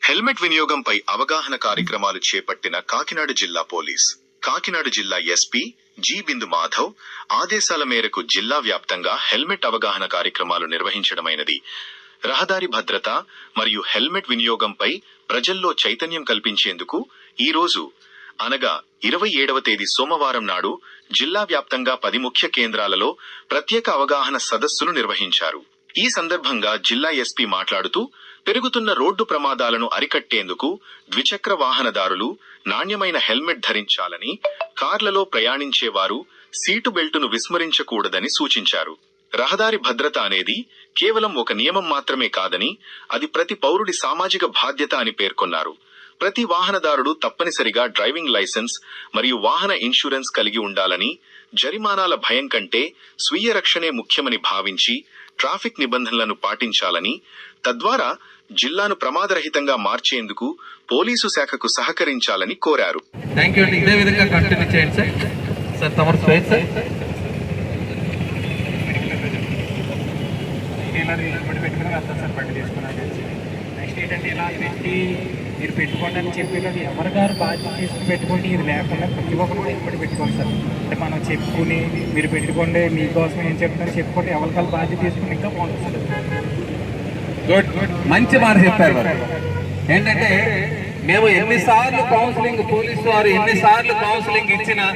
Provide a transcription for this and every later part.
Helmet వినియోగంపై అవగాహన కార్యక్రమాలు చేపట్టిన కాకినాడ జిల్లా పోలీస్. కాకినాడ జిల్లా ఎస్పీ జి. బిందు మాధవ్ ఆదేశాల మేరకు జిల్లా వ్యాప్తంగా హెల్మెట్ అవగాహన కార్యక్రమాలు నిర్వహించడమైనది. రహదారి భద్రత మరియు హెల్మెట్ వినియోగంపై ప్రజల్లో చైతన్యం కల్పించేందుకు ఈ రోజు అనగా 27వ తేదీ సోమవారం నాడు జిల్లా వ్యాప్తంగా 10 ముఖ్య కేంద్రాలలో ప్రత్యేక అవగాహన సదస్సులు నిర్వహించారు. ఈ సందర్భంగా జిల్లా ఎస్పీ మాట్లాడుతూ, పెరుగుతున్న రోడ్డు ప్రమాదాలను అరికట్టేందుకు ద్విచక్ర వాహనదారులు నాణ్యమైన హెల్మెట్ ధరించాలని, కార్లలో ప్రయాణించేవారు సీటు బెల్టును విస్మరించకూడదని సూచించారు. రహదారి భద్రత అనేది కేవలం ఒక నియమం మాత్రమే కాదని, అది ప్రతి పౌరుడి సామాజిక బాధ్యత అని పేర్కొన్నారు. ప్రతి వాహనదారుడు తప్పనిసరిగా డ్రైవింగ్ లైసెన్స్ మరియు వాహన ఇన్సూరెన్స్ కలిగి ఉండాలని, జరిమానాల భయం కంటే స్వీయ రక్షణే ముఖ్యమని భావించి ట్రాఫిక్ నిబంధనలను పాటించాలని, తద్వారా జిల్లాను ప్రమాదరహితంగా మార్చేందుకు పోలీసు శాఖకు సహకరించాలని కోరారు. మీరు పెట్టుకోండి అని చెప్పేది ఎవరి గారు బాధ్యత తీసుకుని పెట్టుకోండి. ఇది లేకుండా ప్రతి ఒక్కరు ఇప్పటి పెట్టుకోండి సార్. అంటే మనం చెప్పుకుని మీరు పెట్టుకోండి, మీకోసం ఏం చెప్తారో చెప్పుకోండి, ఎవరికాలు బాధ్యత తీసుకుని ఇంకా బాగుంటుంది సార్. గుడ్, మంచి మాట చెప్పారు. ఏంటంటే మేము ఎన్నిసార్లు కౌన్సిలింగ్, పోలీసు వారు ఎన్నిసార్లు కౌన్సిలింగ్ ఇచ్చినా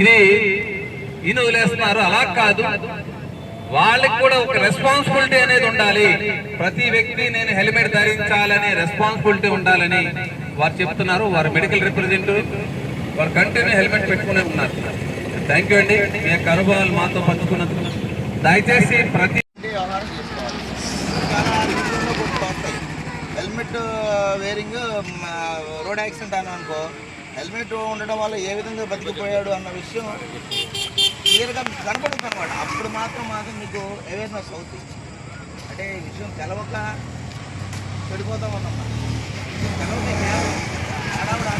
ఇది వదిలేస్తున్నారు. అలా కాదు, వాళ్ళకి కూడా ఒక రెస్పాన్సిబిలిటీ అనేది ఉండాలి. ప్రతి వ్యక్తి నేను హెల్మెట్ ధరించాలని రెస్పాన్సిబిలిటీ ఉండాలని వారు చెప్తున్నారు. వారు మెడికల్ రిప్రజెంటేటివ్, వారు కంటిన్యూ హెల్మెట్ పెట్టుకునే ఉన్నారు. థ్యాంక్ యూ అండి, మీ యొక్క అనుభవాలు మాతో పంచుకున్నందుకు. దయచేసి ప్రతి హెల్మెట్ వేరింగ్ రోడ్ యాక్సిడెంట్ అని అనుకో, హెల్మెట్ ఉండడం వల్ల ఏ విధంగా బతికిపోయాడు అన్న విషయం క్లియర్గా కనపడుతుంది అనమాట. అప్పుడు మాత్రం మీకు అవేర్నెస్ అవుతుంది. అంటే ఈ విషయం తెలవక పడిపోతాం అన్నమాట. హడావుడు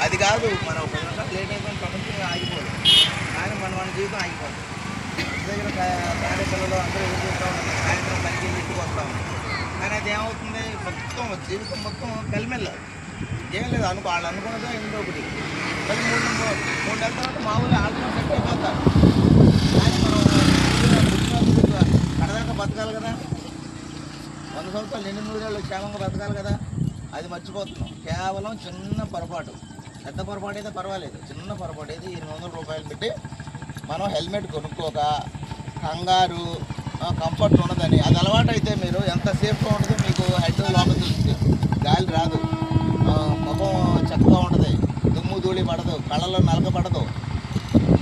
అది కాదు, మనం ఒక గంట లేట్ అయిపోయిన ప్రపంచం ఆగిపోదు, కానీ మన జీవితం ఆగిపోదు. ఇంటి దగ్గర భార్య పిల్లలు అందరూ ఎదురు చూస్తూ ఉంటాం, సాయంత్రం పనికి ఇంటికి వస్తూ ఉంటాం. కానీ అది ఏమవుతుంది, మొత్తం జీవితం మొత్తం కలిమెళ్ళదు. ఏం లేదు వాళ్ళు అనుకున్నదో ఇందో ఒకటి. మళ్ళీ 3 నెలల తర్వాత మామూలు ఆల్టర్నేట్ సెట్ అయిపోతారు. కానీ మనం కడదాకా బతకాలి కదా, 100 సంవత్సరాలు నిండు 100 ఏళ్ళు క్షేమంగా బతకాలి కదా, అది మర్చిపోతున్నాం. కేవలం చిన్న పొరపాటు, పెద్ద పొరపాటు అయితే పర్వాలేదు, చిన్న పొరపాటు అయితే 800 రూపాయలు పెట్టి మనం హెల్మెట్ కొనుక్కోక కంగారు కంఫర్ట్ ఉండదని, అది అలవాటు అయితే మీరు ఎంత సేఫ్గా ఉంటుందో మీకు హెడ్ లోపల తెలుస్తుంది. గాలి రాదు, ముఖం చక్కగా ఉంటుంది, దుమ్ము ధూళి పడదు, కళ్ళలో నలక పడదు.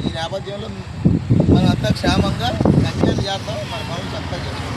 ఈ నేపథ్యంలో మనం అంతా క్షేమంగా కంటిన్యూ చేస్తాం, మన పనులు చక్కగా చేస్తాం.